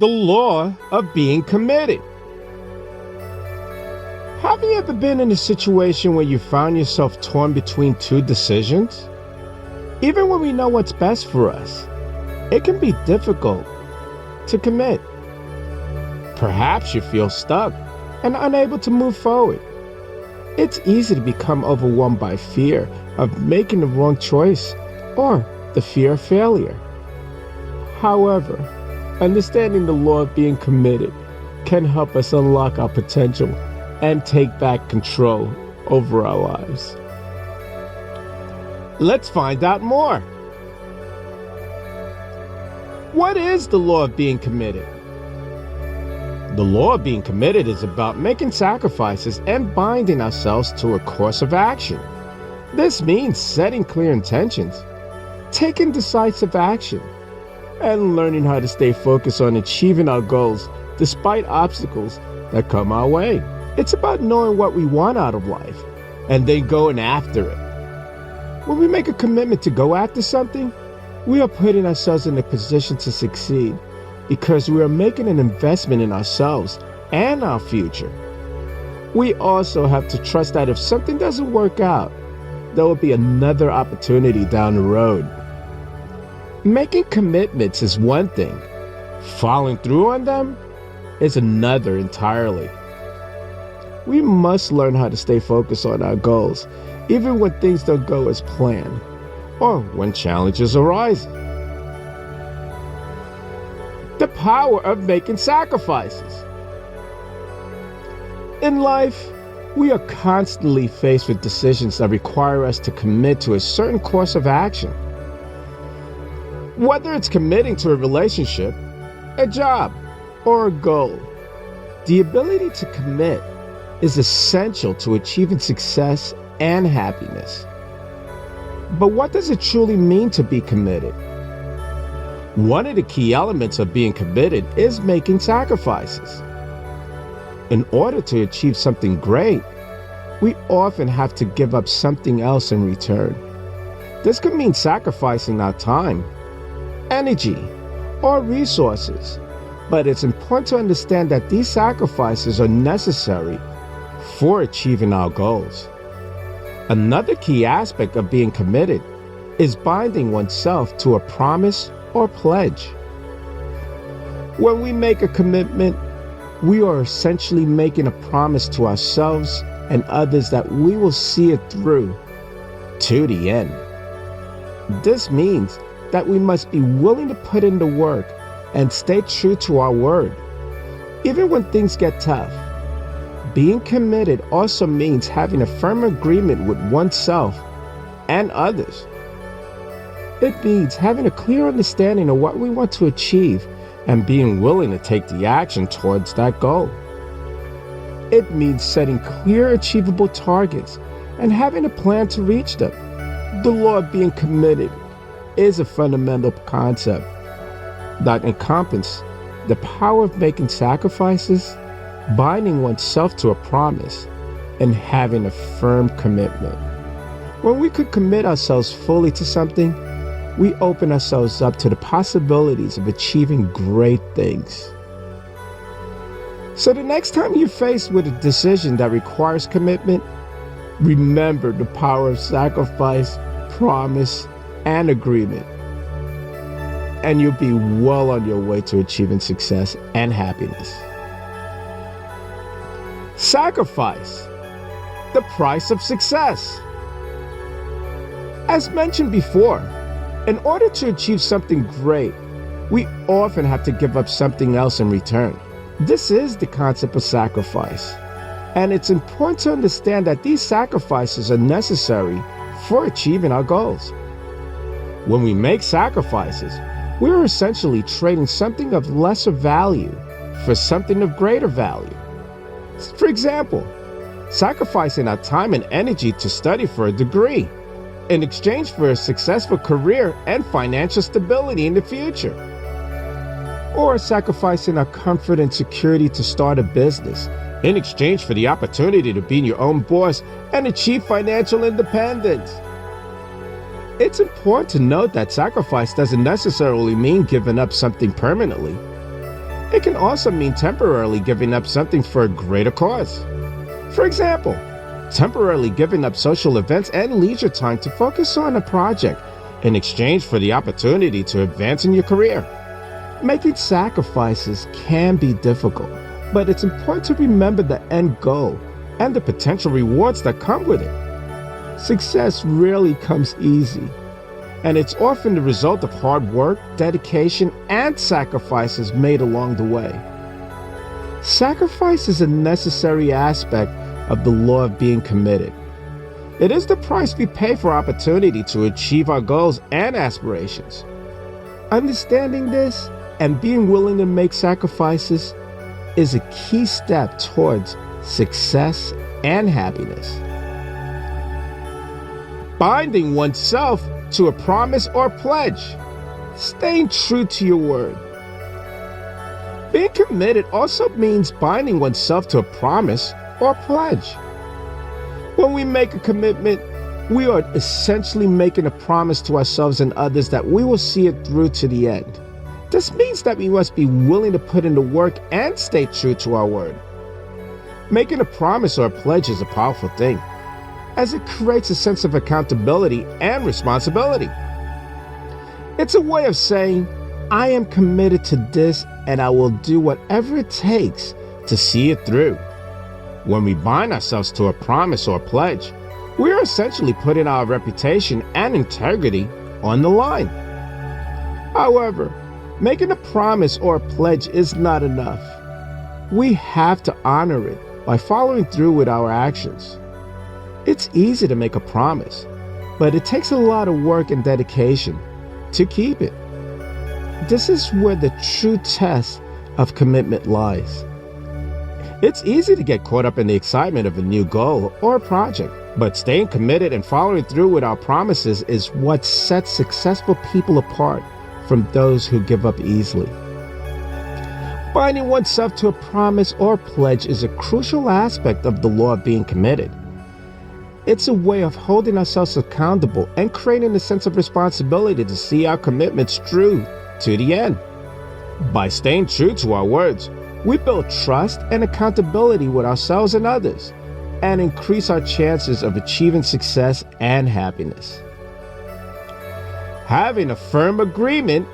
The law of being committed. Have you ever been in a situation where you found yourself torn between two decisions? Even when we know what's best for us, it can be difficult to commit. Perhaps you feel stuck and unable to move forward. It's easy to become overwhelmed by fear of making the wrong choice or the fear of failure. However, understanding the law of being committed can help us unlock our potential and take back control over our lives. Let's find out more. What is the law of being committed? The law of being committed is about making sacrifices and binding ourselves to a course of action. This means setting clear intentions, taking decisive action, and learning how to stay focused on achieving our goals despite obstacles that come our way. It's about knowing what we want out of life and then going after it. When we make a commitment to go after something, we are putting ourselves in a position to succeed because we are making an investment in ourselves and our future. We also have to trust that if something doesn't work out, there will be another opportunity down the road. Making commitments is one thing. Following through on them is another entirely. We must learn how to stay focused on our goals, even when things don't go as planned, or when challenges arise. The power of making sacrifices. In life, we are constantly faced with decisions that require us to commit to a certain course of action. Whether it's committing to a relationship, a job, or a goal, the ability to commit is essential to achieving success and happiness. But what does it truly mean to be committed? One of the key elements of being committed is making sacrifices. In order to achieve something great, we often have to give up something else in return. This could mean sacrificing our time, energy, or resources, but it's important to understand that these sacrifices are necessary for achieving our goals. Another key aspect of being committed is binding oneself to a promise or pledge. When we make a commitment, we are essentially making a promise to ourselves and others that we will see it through to the end. This means that we must be willing to put in the work and stay true to our word, even when things get tough. Being committed also means having a firm agreement with oneself and others. It means having a clear understanding of what we want to achieve and being willing to take the action towards that goal. It means setting clear, achievable targets and having a plan to reach them. The law of being committed is a fundamental concept that encompasses the power of making sacrifices, binding oneself to a promise, and having a firm commitment. When we could commit ourselves fully to something, we open ourselves up to the possibilities of achieving great things. So the next time you're faced with a decision that requires commitment, remember the power of sacrifice, promise, and agreement, and you'll be well on your way to achieving success and happiness. Sacrifice, the price of success. As mentioned before, in order to achieve something great, we often have to give up something else in return. This is the concept of sacrifice, and it's important to understand that these sacrifices are necessary for achieving our goals. When we make sacrifices, we are essentially trading something of lesser value for something of greater value. For example, sacrificing our time and energy to study for a degree in exchange for a successful career and financial stability in the future. Or sacrificing our comfort and security to start a business in exchange for the opportunity to be your own boss and achieve financial independence. It's important to note that sacrifice doesn't necessarily mean giving up something permanently. It can also mean temporarily giving up something for a greater cause. For example, temporarily giving up social events and leisure time to focus on a project in exchange for the opportunity to advance in your career. Making sacrifices can be difficult, but it's important to remember the end goal and the potential rewards that come with it. Success rarely comes easy, and it's often the result of hard work, dedication, and sacrifices made along the way. Sacrifice is a necessary aspect of the law of being committed. It is the price we pay for opportunity to achieve our goals and aspirations. Understanding this and being willing to make sacrifices is a key step towards success and happiness. Binding oneself to a promise or pledge. Staying true to your word. Being committed also means binding oneself to a promise or pledge. When we make a commitment, we are essentially making a promise to ourselves and others that we will see it through to the end. This means that we must be willing to put in the work and stay true to our word. Making a promise or a pledge is a powerful thing, as it creates a sense of accountability and responsibility. It's a way of saying, I am committed to this and I will do whatever it takes to see it through. When we bind ourselves to a promise or pledge, we are essentially putting our reputation and integrity on the line. However, making a promise or a pledge is not enough. We have to honor it by following through with our actions. It's easy to make a promise, but it takes a lot of work and dedication to keep it. This is where the true test of commitment lies. It's easy to get caught up in the excitement of a new goal or a project, but staying committed and following through with our promises is what sets successful people apart from those who give up easily. Binding oneself to a promise or pledge is a crucial aspect of the law of being committed. It's a way of holding ourselves accountable and creating a sense of responsibility to see our commitments through to the end. By staying true to our words, we build trust and accountability with ourselves and others, and increase our chances of achieving success and happiness. Having a firm agreement,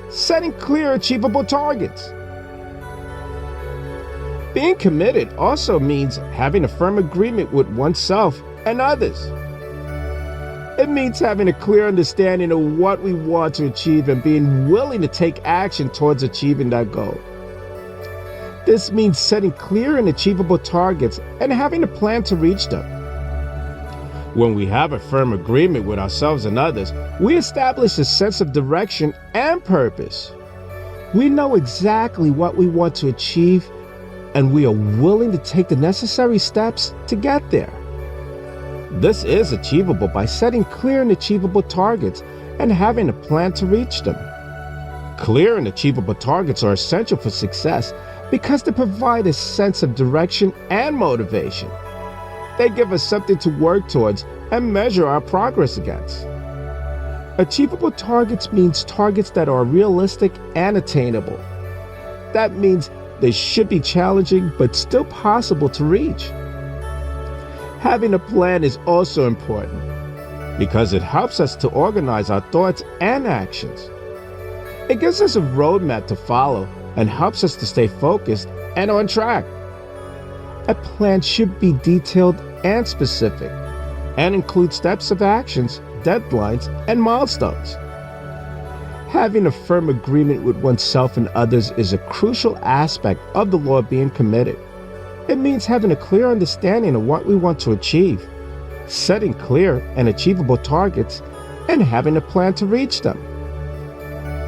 setting clear, achievable targets. Being committed also means having a firm agreement with oneself and others. It means having a clear understanding of what we want to achieve and being willing to take action towards achieving that goal. This means setting clear and achievable targets and having a plan to reach them. When we have a firm agreement with ourselves and others, we establish a sense of direction and purpose. We know exactly what we want to achieve, and we are willing to take the necessary steps to get there. This is achievable by setting clear and achievable targets and having a plan to reach them. Clear and achievable targets are essential for success because they provide a sense of direction and motivation. They give us something to work towards and measure our progress against. Achievable targets means targets that are realistic and attainable. That means they should be challenging but still possible to reach. Having a plan is also important because it helps us to organize our thoughts and actions. It gives us a roadmap to follow and helps us to stay focused and on track. A plan should be detailed and specific and include steps of actions, deadlines, and milestones. Having a firm agreement with oneself and others is a crucial aspect of the law of being committed. It means having a clear understanding of what we want to achieve, setting clear and achievable targets, and having a plan to reach them.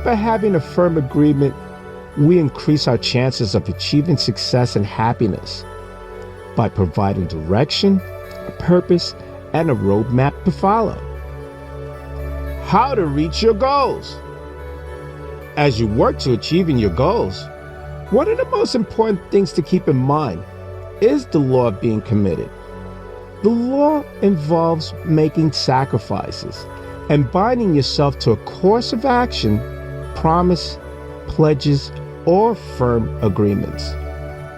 By having a firm agreement, we increase our chances of achieving success and happiness by providing direction, a purpose, and a roadmap to follow. How to reach your goals. As you work to achieving your goals, one of the most important things to keep in mind is the law of being committed. The law involves making sacrifices and binding yourself to a course of action, promise, pledges, or firm agreements.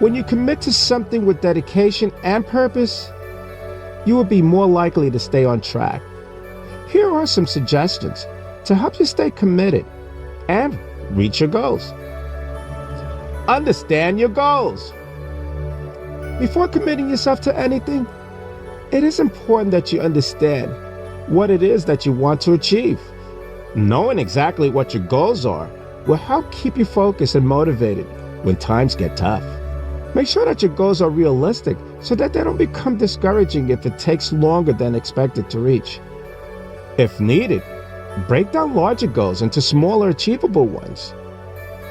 When you commit to something with dedication and purpose, you will be more likely to stay on track. Here are some suggestions to help you stay committed and reach your goals. Understand your goals. Before committing yourself to anything, it is important that you understand what it is that you want to achieve. Knowing exactly what your goals are will help keep you focused and motivated when times get tough. Make sure that your goals are realistic so that they don't become discouraging if it takes longer than expected to reach. If needed, break down larger goals into smaller achievable ones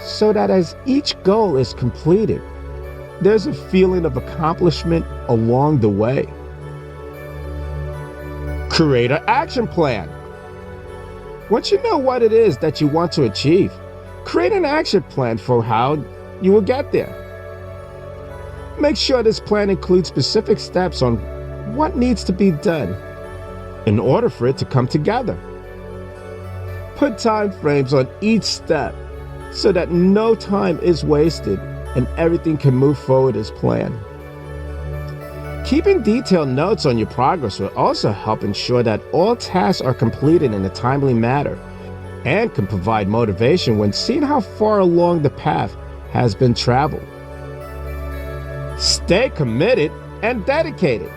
so that as each goal is completed, there's a feeling of accomplishment along the way. Create an action plan. Once you know what it is that you want to achieve, create an action plan for how you will get there. Make sure this plan includes specific steps on what needs to be done in order for it to come together. Put time frames on each step so that no time is wasted and everything can move forward as planned. Keeping detailed notes on your progress will also help ensure that all tasks are completed in a timely manner and can provide motivation when seeing how far along the path has been traveled. Stay committed and dedicated.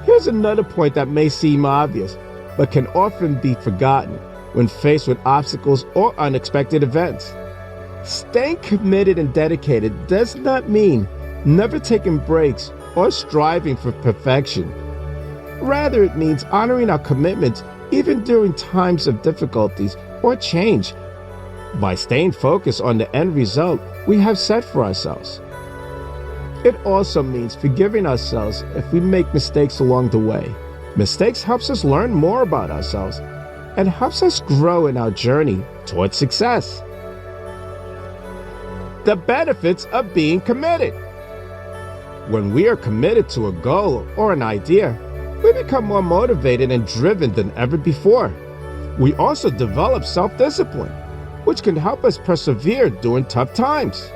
Here's another point that may seem obvious, but can often be forgotten when faced with obstacles or unexpected events. Staying committed and dedicated does not mean never taking breaks or striving for perfection. Rather, it means honoring our commitments even during times of difficulties or change. By staying focused on the end result we have set for ourselves. It also means forgiving ourselves if we make mistakes along the way. Mistakes helps us learn more about ourselves and helps us grow in our journey towards success. The benefits of being committed. When we are committed to a goal or an idea, we become more motivated and driven than ever before. We also develop self-discipline, which can help us persevere during tough times.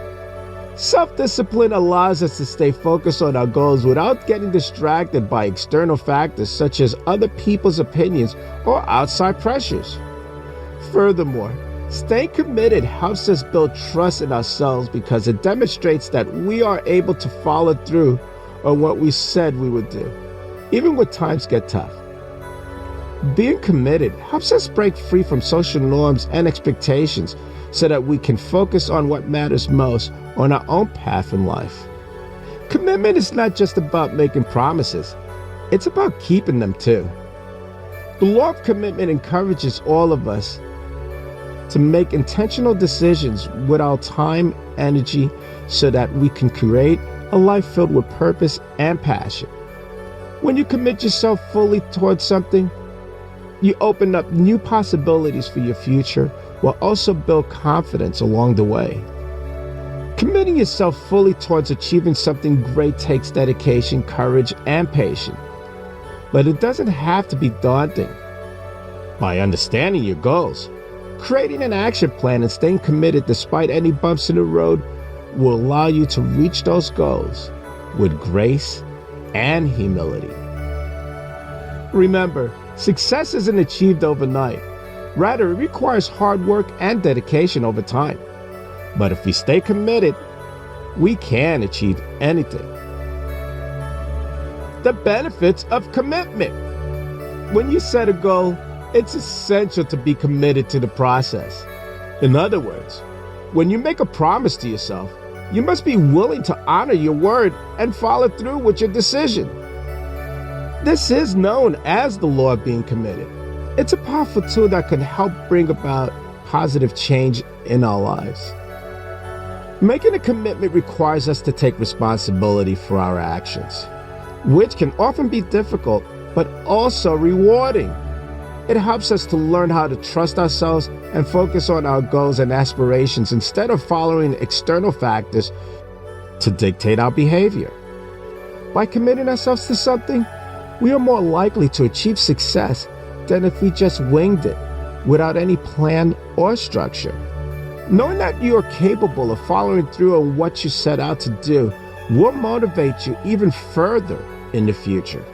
Self-discipline allows us to stay focused on our goals without getting distracted by external factors such as other people's opinions or outside pressures. Furthermore, staying committed helps us build trust in ourselves because it demonstrates that we are able to follow through on what we said we would do, even when times get tough. Being committed helps us break free from social norms and expectations so that we can focus on what matters most on our own path in life. Commitment is not just about making promises, it's about keeping them too. The law of commitment encourages all of us to make intentional decisions with our time, energy, so that we can create a life filled with purpose and passion. When you commit yourself fully towards something, you open up new possibilities for your future while also build confidence along the way. Committing yourself fully towards achieving something great takes dedication, courage, and patience. But it doesn't have to be daunting. By understanding your goals, creating an action plan, and staying committed despite any bumps in the road will allow you to reach those goals with grace and humility. Remember, success isn't achieved overnight. Rather, it requires hard work and dedication over time. But if we stay committed, we can achieve anything. The benefits of commitment. When you set a goal, it's essential to be committed to the process. In other words, when you make a promise to yourself, you must be willing to honor your word and follow through with your decision. This is known as the law of being committed. It's a powerful tool that can help bring about positive change in our lives. Making a commitment requires us to take responsibility for our actions, which can often be difficult, but also rewarding. It helps us to learn how to trust ourselves and focus on our goals and aspirations instead of following external factors to dictate our behavior. By committing ourselves to something, we are more likely to achieve success than if we just winged it without any plan or structure. Knowing that you are capable of following through on what you set out to do will motivate you even further in the future.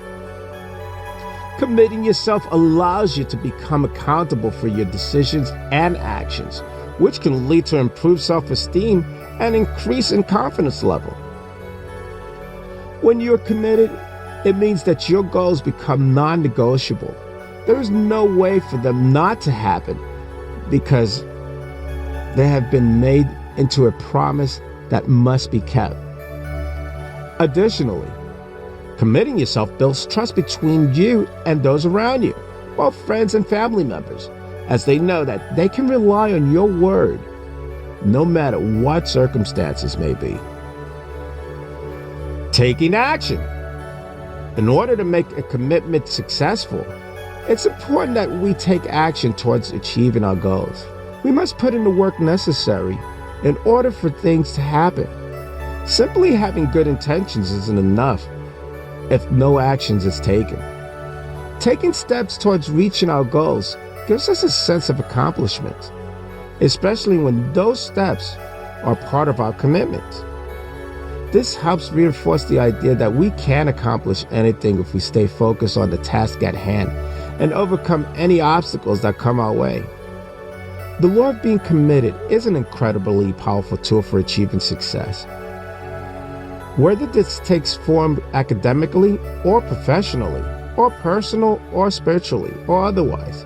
Committing yourself allows you to become accountable for your decisions and actions, which can lead to improved self-esteem and increase in confidence level. When you're committed, it means that your goals become non-negotiable. There is no way for them not to happen because they have been made into a promise that must be kept. Additionally, committing yourself builds trust between you and those around you, both friends and family members, as they know that they can rely on your word no matter what circumstances may be. Taking action. In order to make a commitment successful, it's important that we take action towards achieving our goals. We must put in the work necessary in order for things to happen. Simply having good intentions isn't enough if no actions is taken. Taking steps towards reaching our goals gives us a sense of accomplishment, especially when those steps are part of our commitment. This helps reinforce the idea that we can accomplish anything if we stay focused on the task at hand and overcome any obstacles that come our way. The law of being committed is an incredibly powerful tool for achieving success. Whether this takes form academically or professionally, or personal or spiritually or otherwise,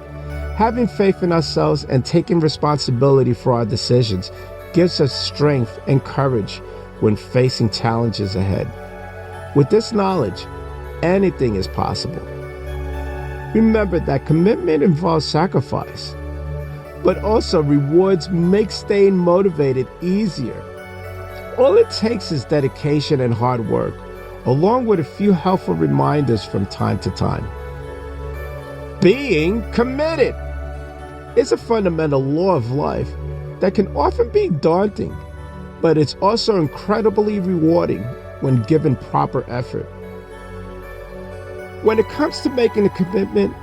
having faith in ourselves and taking responsibility for our decisions gives us strength and courage when facing challenges ahead. With this knowledge, anything is possible. Remember that commitment involves sacrifice, but also rewards make staying motivated easier. All it takes is dedication and hard work, along with a few helpful reminders from time to time. Being committed is a fundamental law of life that can often be daunting, but it's also incredibly rewarding when given proper effort. When it comes to making a commitment,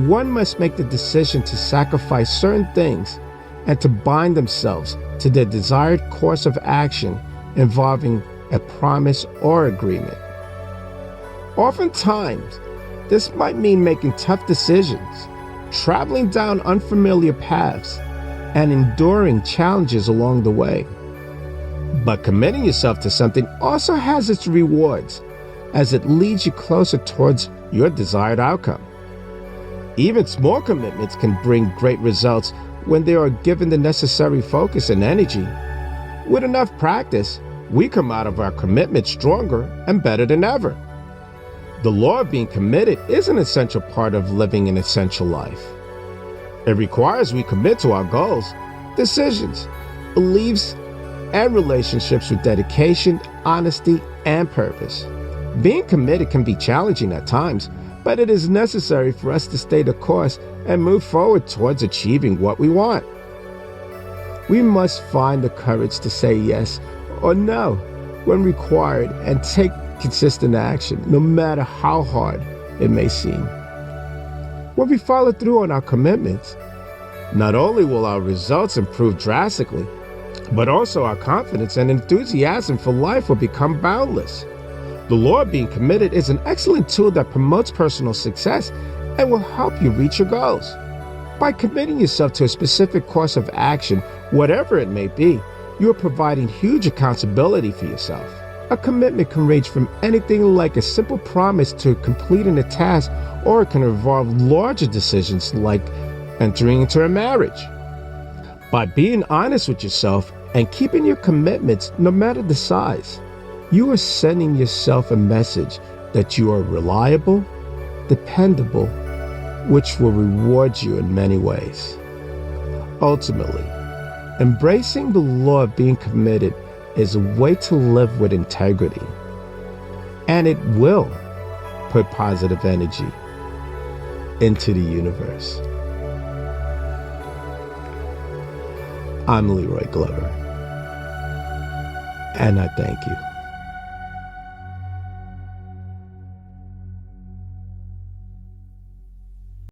one must make the decision to sacrifice certain things and to bind themselves to their desired course of action involving a promise or agreement. Oftentimes, this might mean making tough decisions, traveling down unfamiliar paths, and enduring challenges along the way. But committing yourself to something also has its rewards, as it leads you closer towards your desired outcome. Even small commitments can bring great results when they are given the necessary focus and energy. With enough practice, we come out of our commitment stronger and better than ever. The law of being committed is an essential part of living an essential life. It requires we commit to our goals, decisions, beliefs, and relationships with dedication, honesty, and purpose. Being committed can be challenging at times, but it is necessary for us to stay the course and move forward towards achieving what we want. We must find the courage to say yes or no when required and take consistent action, no matter how hard it may seem. When we follow through on our commitments, not only will our results improve drastically, but also our confidence and enthusiasm for life will become boundless. The law of being committed is an excellent tool that promotes personal success and will help you reach your goals. By committing yourself to a specific course of action, whatever it may be, you are providing huge accountability for yourself. A commitment can range from anything like a simple promise to completing a task, or it can involve larger decisions like entering into a marriage. By being honest with yourself and keeping your commitments no matter the size, you are sending yourself a message that you are reliable, dependable, which will reward you in many ways. Ultimately, embracing the law of being committed is a way to live with integrity, and it will put positive energy into the universe. I'm Leroy Glover, and I thank you.